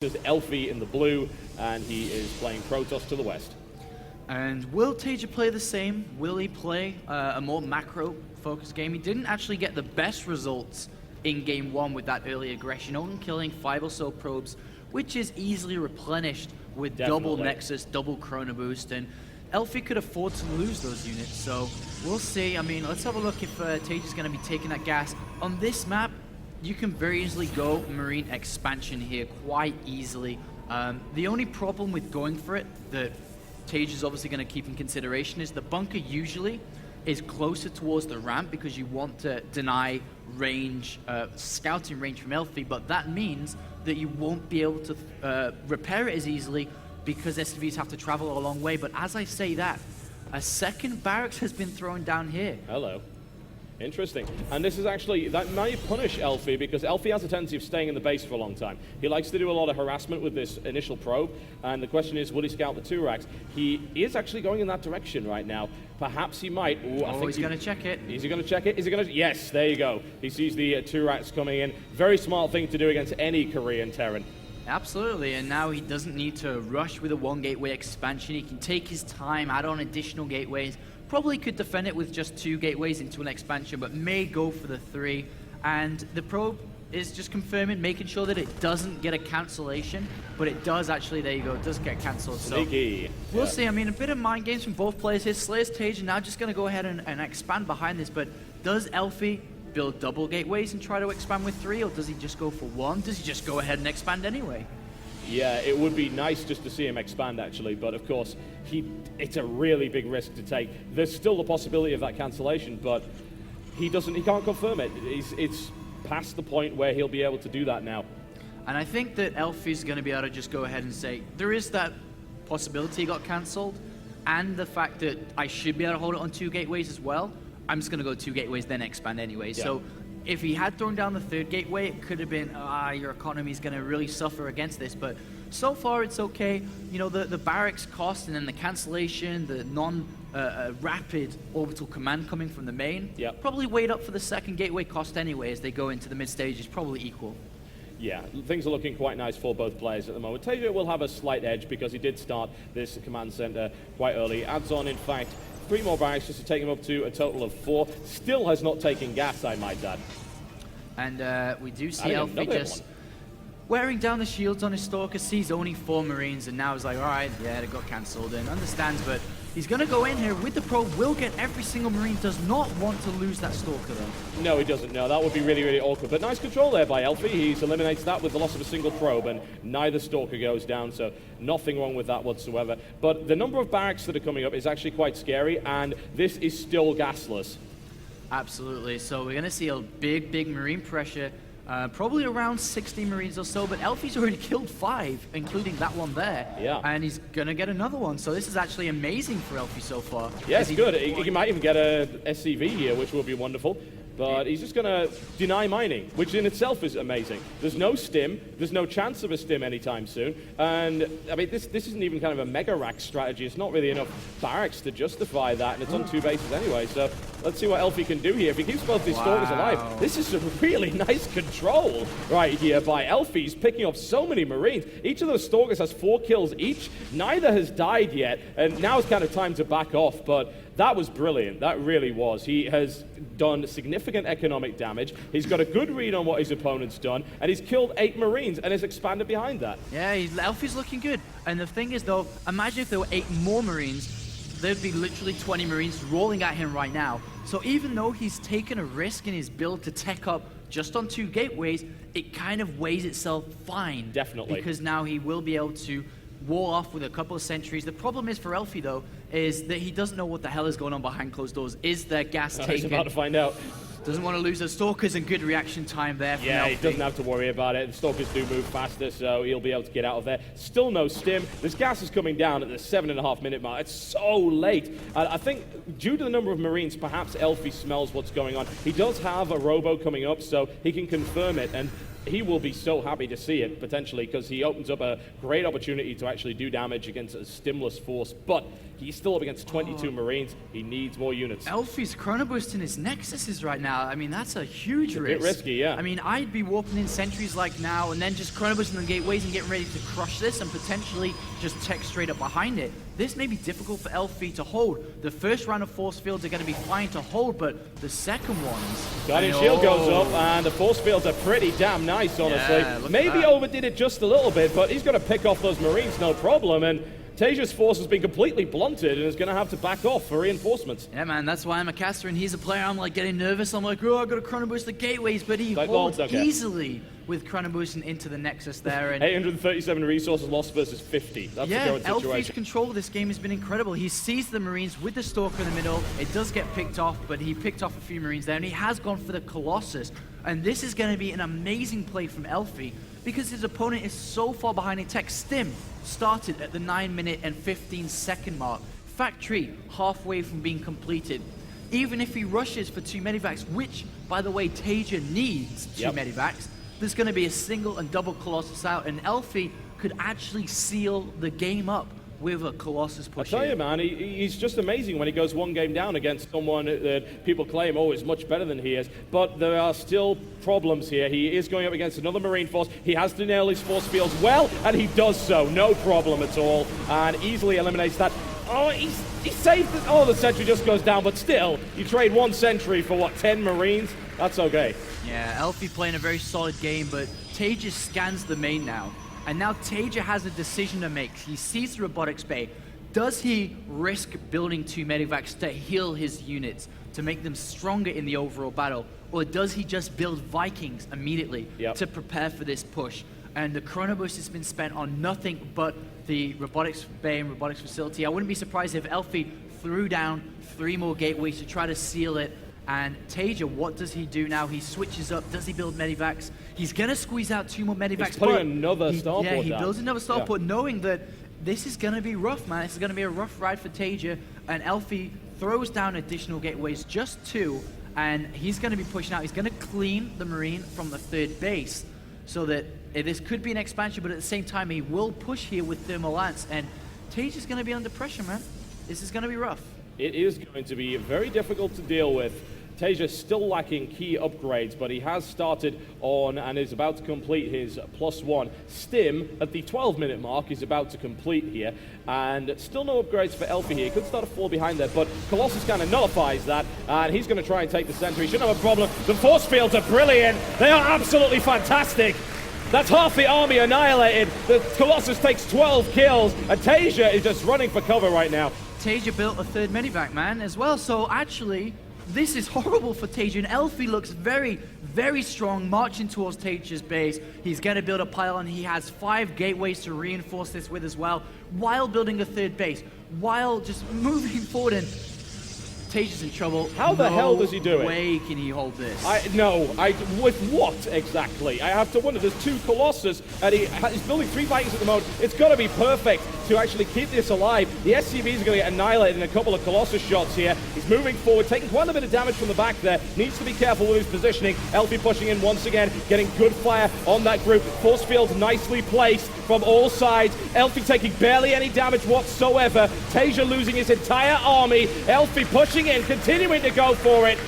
There's Elfi in the blue, and he is playing Protoss to the west. And will Taeja play the same? Will he play a more macro-focused game? He didn't actually get the best results in Game 1 with that early aggression, only killing 5 or so probes, which is easily replenished with double Nexus, double Chrono Boost, and Elfi could afford to lose those units, so we'll see. I mean, let's have a look if Taeja's going to be taking that gas. On this map, you can very easily go Marine expansion here quite easily. The only problem with going for it that Taeja's obviously going to keep in consideration is the bunker usually is closer towards the ramp because you want to deny range, scouting range from Elfi, but that means that you won't be able to repair it as easily because SCVs have to travel a long way. But as I say that, a second barracks has been thrown down here. Hello. Interesting. And this is actually, that might punish Elfi because Elfi has a tendency of staying in the base for a long time. He likes to do a lot of harassment with this initial probe, and the question is, will he scout the 2 racks? He is actually going in that direction right now. Perhaps he might. Ooh, I think he's going to check it. Is he going to check it? Is he going to? Yes, there you go. He sees the 2 racks coming in. Very smart thing to do against any Korean Terran. Absolutely, and now he doesn't need to rush with a 1 gateway expansion. He can take his time, add on additional gateways. Probably could defend it with just 2 gateways into an expansion, but may go for the 3. And the probe is just confirming, making sure that it doesn't get a cancellation, but it does actually, there you go, it does get cancelled. Sneaky. So we'll see. I mean, a bit of mind games from both players here. Slayer's Taeja now just going to go ahead and expand behind this, but does Elfi build double gateways and try to expand with 3, or does he just go for 1? Does he just go ahead and expand anyway? Yeah, it would be nice just to see him expand, actually, but of course, it's a really big risk to take. There's still the possibility of that cancellation, but he can't confirm it. It's past the point where he'll be able to do that now. And I think that Elfi's going to be able to just go ahead and say, there is that possibility he got cancelled, and the fact that I should be able to hold it on 2 gateways as well. I'm just going to go 2 gateways, then expand anyway. Yeah. So if he had thrown down the 3rd gateway, it could have been, your economy is going to really suffer against this. But so far, it's okay. You know, the barracks cost and then the cancellation, the non-rapid orbital command coming from the main, probably weighed up for the 2nd gateway cost anyway as they go into the mid stages, probably equal. Yeah, things are looking quite nice for both players at the moment. Taeja will have a slight edge because he did start this command center quite early. Adds on, in fact, 3 more barracks just to take him up to a total of 4. Still has not taken gas, I might add. And we do see Elfi just wearing down the shields on his Stalker, sees only 4 Marines, and now he's like, all right, yeah, it got cancelled, and understands, but he's going to go in here with the probe, will get every single Marine, does not want to lose that Stalker, though. No, he doesn't, no. That would be really, really awkward. But nice control there by Elfi. He eliminates that with the loss of a single probe, and neither Stalker goes down, so nothing wrong with that whatsoever. But the number of barracks that are coming up is actually quite scary, and this is still gasless. Absolutely. So we're going to see a big Marine pressure. Probably around 60 Marines or so, but Elfi's already killed 5, including that one there. Yeah. And he's going to get another one. So this is actually amazing for Elfi so far. Yeah, it's good. He might even get a SCV here, which will be wonderful. But he's just going to deny mining, which in itself is amazing. There's no stim. There's no chance of a stim anytime soon. And, I mean, this isn't even kind of a mega rack strategy. It's not really enough barracks to justify that, and it's on 2 bases anyway. So let's see what Elfi can do here. If he keeps both these Stalkers alive, this is a really nice control right here by Elfi. He's picking up so many Marines. Each of those Stalkers has 4 kills each. Neither has died yet, and now it's kind of time to back off. But that was brilliant. That really was. He has done significant economic damage. He's got a good read on what his opponent's done, and he's killed 8 Marines and has expanded behind that. Yeah, Elfi's looking good. And the thing is, though, imagine if there were 8 more Marines, there'd be literally 20 Marines rolling at him right now. So even though he's taken a risk in his build to tech up just on 2 gateways, it kind of weighs itself fine. Definitely. Because now he will be able to wall off with a couple of sentries. The problem is for Elfi, though, is that he doesn't know what the hell is going on behind closed doors. Is there gas taken? He's about to find out. Doesn't want to lose those Stalkers, and good reaction time there from Yeah, Elfi. he doesn't have to worry about it. The Stalkers do move faster, so he'll be able to get out of there. Still no stim. This gas is coming down at the 7.5-minute mark. It's so late. I think due to the number of Marines, perhaps Elfi smells what's going on. He does have a robo coming up, so he can confirm it. And he will be so happy to see it, potentially, because he opens up a great opportunity to actually do damage against a stimulus force, but he's still up against 22 Marines. He needs more units. Elfi's chronoboosting his Nexuses right now. I mean, that's a huge risk. A bit risky, yeah. I mean, I'd be warping in sentries like now and then just chronoboosting the gateways and getting ready to crush this and potentially just tech straight up behind it. This may be difficult for Elfi to hold. The first round of force fields are going to be fine to hold, but the second ones... Guardian Shield goes up, and the force fields are pretty damn nice, honestly. Yeah, Maybe overdid it just a little bit, but he's going to pick off those Marines, no problem, and Taeja's force has been completely blunted and is going to have to back off for reinforcements. Yeah, man, that's why I'm a caster and he's a player. I'm like getting nervous. I'm like, oh, I got to chrono boost the gateways, but he holds easily with chrono boosting into the Nexus there. And 837 resources lost versus 50. That's the current situation. Elfi's control of this game has been incredible. He sees the Marines with the Stalker in the middle. It does get picked off, but he picked off a few Marines there, and he has gone for the Colossus. And this is going to be an amazing play from Elfi, because his opponent is so far behind in tech. Stim started at the 9-minute and 15-second mark. Factory halfway from being completed. Even if he rushes for 2 medivacs, which, by the way, Taeja needs 2 medivacs, there's going to be a single and double Colossus out, and Elfi could actually seal the game up with a Colossus push. I tell you, man, he's just amazing when he goes one game down against someone that people claim, oh, is much better than he is. But there are still problems here. He is going up against another Marine force. He has to nail his force fields well, and he does so. No problem at all, and easily eliminates that. Oh, he saved it. Oh, the sentry just goes down, but still, you trade 1 sentry for, what, 10 Marines? That's okay. Yeah, Elfi playing a very solid game, but Taeja scans the main now. And now Taeja has a decision to make. He sees the robotics bay. Does he risk building 2 medivacs to heal his units, to make them stronger in the overall battle? Or does he just build Vikings immediately to prepare for this push? And the chrono boost has been spent on nothing but the robotics bay and robotics facility. I wouldn't be surprised if Elfi threw down 3 more gateways to try to seal it. And Taeja, what does he do now? He switches up. Does he build medivacs? He's going to squeeze out 2 more medivacs. He's putting another starport down. Yeah, he builds another starport, knowing that this is going to be rough, man. This is going to be a rough ride for Taeja. And Elfi throws down additional gateways, just 2. And he's going to be pushing out. He's going to clean the Marine from the 3rd base, so that this could be an expansion, but at the same time, he will push here with Thermal Lance. And Taeja's going to be under pressure, man. This is going to be rough. It is going to be very difficult to deal with. Taeja's still lacking key upgrades, but he has started on and is about to complete his +1. Stim, at the 12-minute mark, is about to complete here, and still no upgrades for Elfi here. He could start to fall behind there, but Colossus kind of nullifies that, and he's going to try and take the center. He shouldn't have a problem. The force fields are brilliant. They are absolutely fantastic. That's half the army annihilated. The Colossus takes 12 kills, and Taeja is just running for cover right now. Taeja built a 3rd medivac, man, as well, so actually... this is horrible for Taeja, and Elfi looks very, very strong, marching towards Taeja's base. He's going to build a pylon. He has 5 gateways to reinforce this with as well, while building a 3rd base, while just moving forward, and Taeja's in trouble. How the hell does he do it? No way can he hold this. With what exactly? I have to wonder. There's 2 Colossus, and he's building 3 Vikings at the moment. It's got to be perfect to actually keep this alive. The SCVs are going to get annihilated in a couple of Colossus shots here. He's moving forward, taking quite a bit of damage from the back there. Needs to be careful with his positioning. Elfi pushing in once again, getting good fire on that group. Force fields nicely placed from all sides. Elfi taking barely any damage whatsoever. Taeja losing his entire army. Elfi pushing in, continuing to go for it.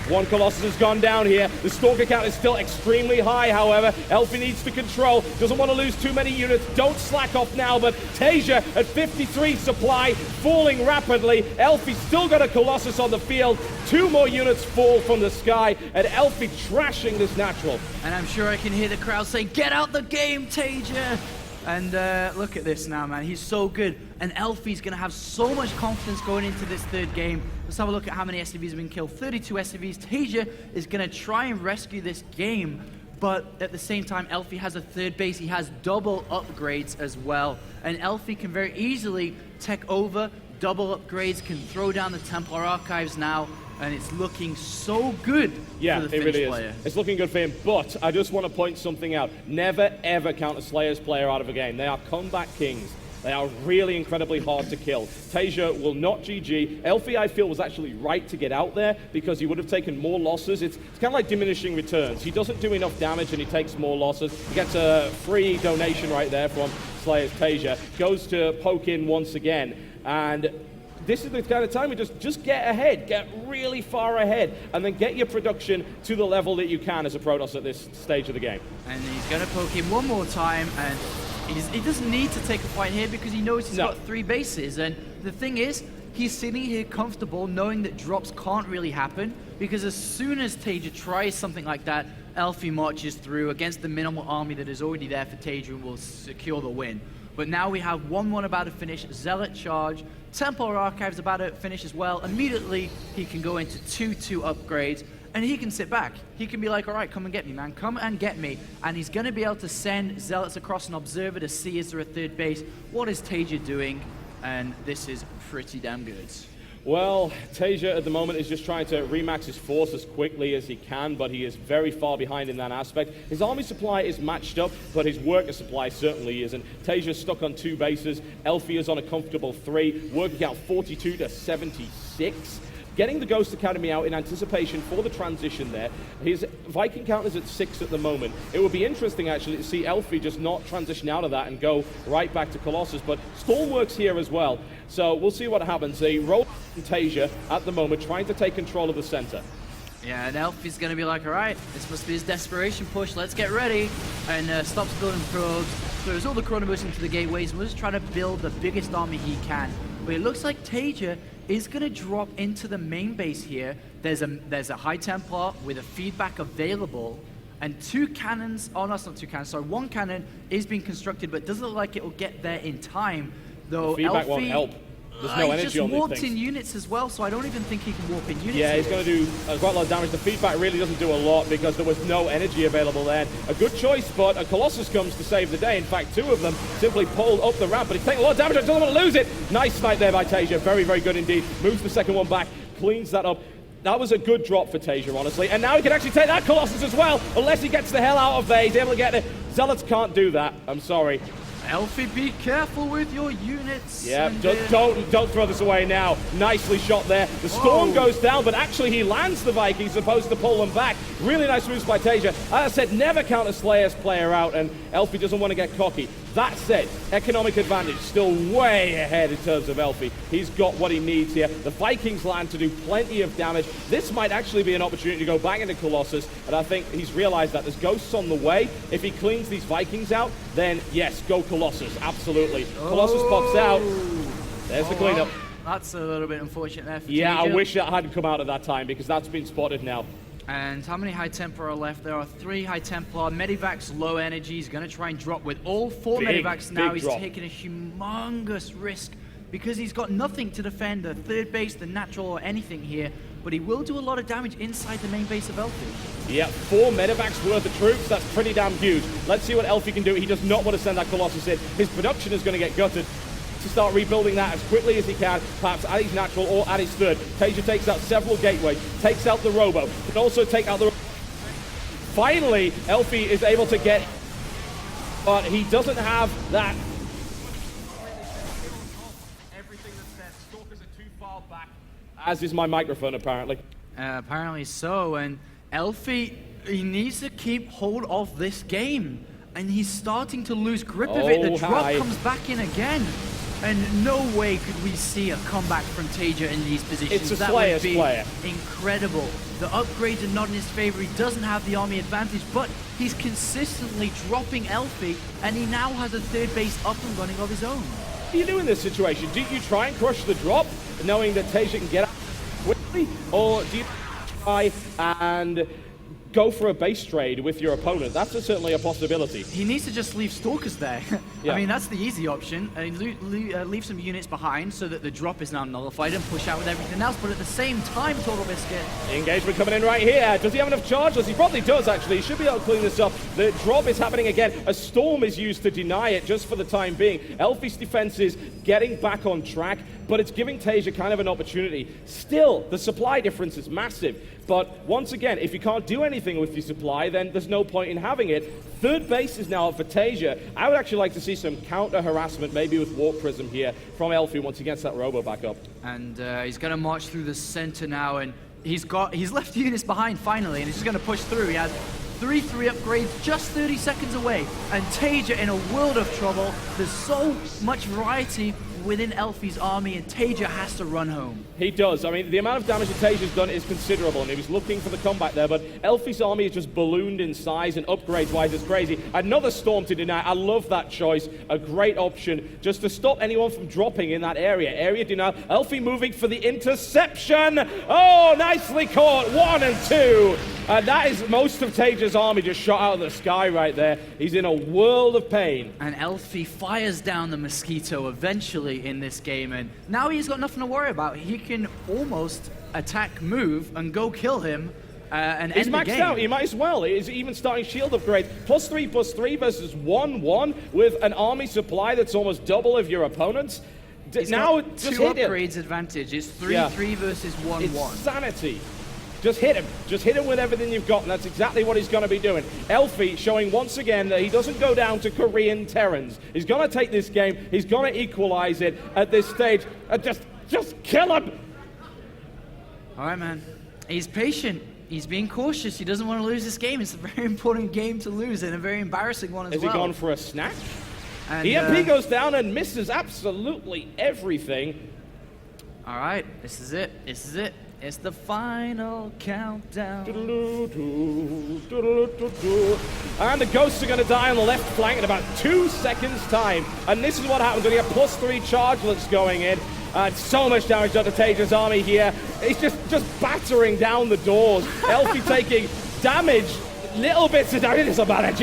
1 Colossus has gone down here. The Stalker count is still extremely high, however. Elfi needs to control. Doesn't want to lose too many units. Don't slack off now, but Taeja at 53 supply, falling rapidly. Elfi still got a Colossus on the field. 2 more units fall from the sky, and Elfi trashing this natural. And I'm sure I can hear the crowd say, "Get out the game, Taeja!" And look at this now, man. He's so good. And Elfi's going to have so much confidence going into this 3rd game. Let's have a look at how many SCVs have been killed. 32 SCVs. Taeja is going to try and rescue this game. But at the same time, Elfi has a 3rd base. He has double upgrades as well. And Elfi can very easily tech over, double upgrades, can throw down the Templar Archives now. And it's looking so good for the Finnish player. It's looking good for him, but I just want to point something out. Never, ever count a Slayer's player out of a game. They are combat kings. They are really incredibly hard to kill. Taeja will not GG. Elfi, I feel, was actually right to get out there because he would have taken more losses. It's kind of like diminishing returns. He doesn't do enough damage and he takes more losses. He gets a free donation right there from Slayer's Taeja. Goes to poke in once again. And this is the kind of time we just get ahead, get really far ahead, and then get your production to the level that you can as a Protoss at this stage of the game. And he's going to poke him one more time, and he doesn't need to take a fight here because he knows he's got 3 bases. And the thing is, he's sitting here comfortable knowing that drops can't really happen, because as soon as Taeja tries something like that, Elfi marches through against the minimal army that is already there for Taeja and will secure the win. But now we have 1-1 about to finish, Zealot charge, Templar Archives about to finish as well. Immediately, he can go into 2-2 upgrades, and he can sit back. He can be like, all right, come and get me, man. Come and get me. And he's going to be able to send Zealots across an observer to see is there a third base. What is Taeja doing? And this is pretty damn good. Well, Taeja at the moment is just trying to remax his force as quickly as he can, but he is very far behind in that aspect. His army supply is matched up, but his worker supply certainly isn't. Taeja's stuck on 2 bases. Elfi is on a comfortable 3, working out 42 to 76. Getting the Ghost Academy out in anticipation for the transition there. His Viking count is at 6 at the moment. It would be interesting, actually, to see Elfi just not transition out of that and go right back to Colossus, but Storm works here as well. So we'll see what happens. They roll Taeja at the moment, trying to take control of the center. Yeah, and Elfi's going to be like, all right, this must be his desperation push, let's get ready. And stops building probes, throws all the chronobursts into the gateways, and we're just trying to build the biggest army he can. But it looks like Taeja is going to drop into the main base here. There's a High Templar with a feedback available, and 2 cannons, oh no, it's not 2 cannons, sorry, 1 cannon is being constructed, but it doesn't look like it will get there in time, though. The feedback Elfi won't help. There's no energy on these things. He just warped in units as well, so I don't even think he can warp in units. Yeah, he's going to do quite a lot of damage. The feedback really doesn't do a lot because there was no energy available there. A good choice, but a Colossus comes to save the day. In fact, 2 of them simply pulled up the ramp, but he's taking a lot of damage. I doesn't want to lose it. Nice snipe there by Taeja. Very, very good indeed. Moves the second one back, cleans that up. That was a good drop for Taeja, honestly. And now he can actually take that Colossus as well, unless he gets the hell out of there. He's able to get it. Zealots can't do that. I'm sorry. Elfi, be careful with your units. Yeah, don't throw this away now. Nicely shot there. The Storm goes down, but actually he lands the Vikings, supposed to pull them back. Really nice moves by Taeja. As I said, never count a Slayer's player out, and Elfi doesn't want to get cocky. That said, economic advantage still way ahead in terms of Elfi. He's got what he needs here. The Vikings land to do plenty of damage. This might actually be an opportunity to go back into Colossus, and I think he's realized that there's ghosts on the way. If he cleans these Vikings out, then yes, go Colossus, absolutely. Colossus pops out. There's the cleanup. Well, that's a little bit unfortunate there for Yeah, Taeja. I wish that hadn't come out at that time because that's been spotted now. And how many High Templar are left? There are 3 High Templar. Medivac's low energy. He's going to try and drop with all 4 Medivacs now. He's taking a humongous risk because he's got nothing to defend the third base, the natural, or anything here. But he will do a lot of damage inside the main base of Elfi. Yeah, 4 Medivacs worth of troops. That's pretty damn huge. Let's see what Elfi can do. He does not want to send that Colossus in. His production is going to get gutted. To start rebuilding that as quickly as he can, perhaps at his natural or at his third. Taeja takes out several gateways, takes out the Robo, can also take out the... Finally, Elfi is able to get... But he doesn't have that... Everything that's there. Stalkers are too far back. As is my microphone, apparently. Apparently so, and Elfi, he needs to keep hold of this game. And he's starting to lose grip of it. The drop comes back in again. And no way could we see a comeback from Taeja in these positions. It's a Slayer's player. Incredible. The upgrades are not in his favor. He doesn't have the army advantage, but he's consistently dropping Elfi, and he now has a third base up and running of his own. What do you do in this situation? Do you try and crush the drop, knowing that Taeja can get out quickly? Or do you try and go for a base trade with your opponent? That's certainly a possibility. He needs to just leave Stalkers there. Yeah. I mean, that's the easy option. Leave some units behind so that the drop is now nullified and push out with everything else. But at the same time, TotalBiscuit. Engagement coming in right here. Does he have enough charge? He probably does, actually. He should be able to clean this up The drop is happening again. A storm is used to deny it just for the time being. Elfi's defense is getting back on track, but it's giving Taeja kind of an opportunity. Still, the supply difference is massive. But once again, if you can't do anything with your supply, then there's no point in having it. Third base is now up for Taeja. I would actually like to see some counter-harassment, maybe with Warp Prism here from Elfi once he gets that Robo back up. And he's going to march through the center now, and he's left units behind finally, and he's just going to push through. He has 3-3 upgrades just 30 seconds away, and Taeja in a world of trouble. There's so much variety within Elfi's army, and Taeja has to run home. He does. I mean, the amount of damage that Taeja's done is considerable, and he was looking for the comeback there, but Elfi's army is just ballooned in size, and upgrades-wise, it's crazy. Another storm to deny. I love that choice. A great option just to stop anyone from dropping in that area. Area denial. Elfi moving for the interception. Oh, nicely caught. 1 and 2. That is most of Taeja's army just shot out of the sky right there. He's in a world of pain. And Elfi fires down the Mosquito eventually in this game, and now he's got nothing to worry about. He can almost attack, move, and go kill him and he's end the game. He's maxed out. He might as well. He's even starting shield upgrade. +3/+3 versus 1/1 with an army supply that's almost double of your opponent's. Now, got just two hit him. upgrades advantage. It's 3-3 versus 1-1. It's sanity. Just hit him. Just hit him with everything you've got, and that's exactly what he's going to be doing. Elfi showing once again that he doesn't go down to Korean Terrans. He's going to take this game. He's going to equalize it at this stage. Just kill him. All right, man. He's patient. He's being cautious. He doesn't want to lose this game. It's a very important game to lose, and a very embarrassing one as well. Has he gone for a snatch? And, EMP goes down and misses absolutely everything. All right. This is it. This is it. It's the final countdown. And the Ghosts are going to die on the left flank in about 2 seconds' time. And this is what happens when you get +3 chargelets going in. And so much damage done to Taeja's army here. He's just battering down the doors. Elfi taking damage, little bits of damage. It's a bad edge.